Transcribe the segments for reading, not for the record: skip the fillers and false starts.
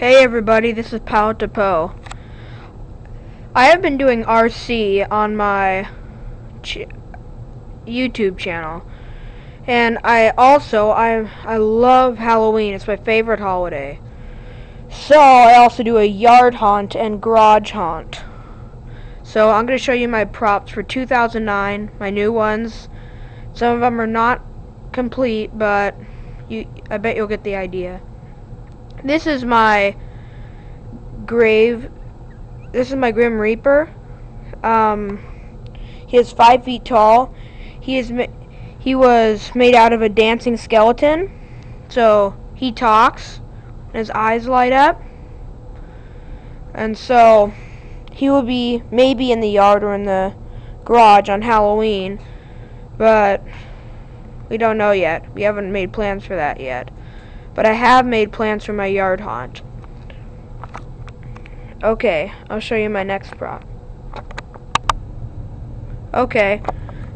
Hey everybody, this is Pal to Po. I have been doing RC on my YouTube channel, and I love Halloween. It's my favorite holiday. So I also do a yard haunt and garage haunt. So I'm going to show you my props for 2009, my new ones. Some of them are not complete, but I bet you'll get the idea. This is my grave. This is my Grim Reaper. He is 5 feet tall. He was made out of a dancing skeleton. So he talks, and his eyes light up. And so he will be maybe in the yard or in the garage on Halloween, but we don't know yet. We haven't made plans for that yet. But I have made plans for my yard haunt. Okay, I'll show you my next prop. Okay,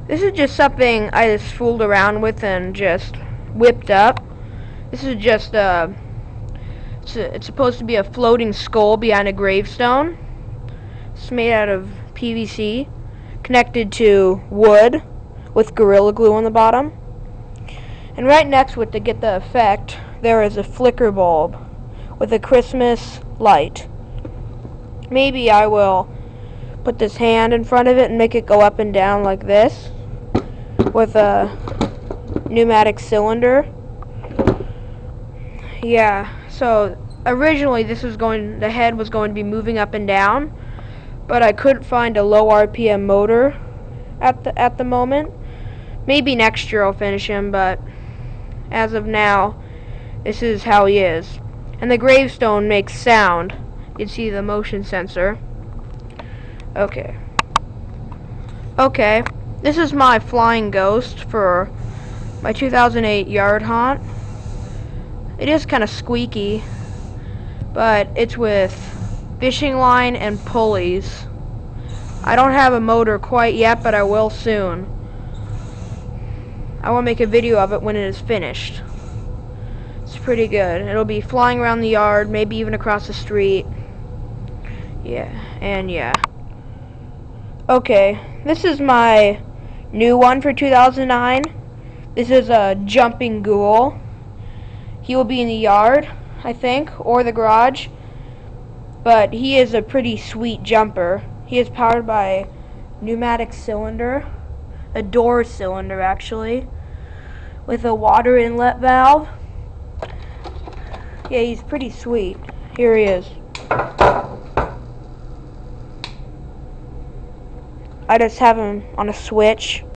this is just something I just fooled around with and just whipped up. This is just it's supposed to be a floating skull behind a gravestone. It's made out of PVC, connected to wood with Gorilla Glue on the bottom. And right next to it, to get the effect, there is a flicker bulb with a Christmas light. Maybe I will put this hand in front of it and make it go up and down like this with a pneumatic cylinder. Yeah, so originally the head was going to be moving up and down, but I couldn't find a low RPM motor at the moment. Maybe next year I'll finish him, but as of now, this is how he is. And the gravestone makes sound. You can see the motion sensor. Okay, this is my flying ghost for my 2008 yard haunt. It is kind of squeaky, but it's with fishing line and pulleys. I don't have a motor quite yet, but I will soon. I will make a video of it when it is finished. It's pretty good. It'll be flying around the yard, maybe even across the street. Yeah. Okay, this is my new one for 2009. This is a jumping ghoul. He will be in the yard, I think, or the garage. But he is a pretty sweet jumper. He is powered by a pneumatic cylinder, a door cylinder actually, with a water inlet valve. Yeah, he's pretty sweet. Here he is. I just have him on a switch.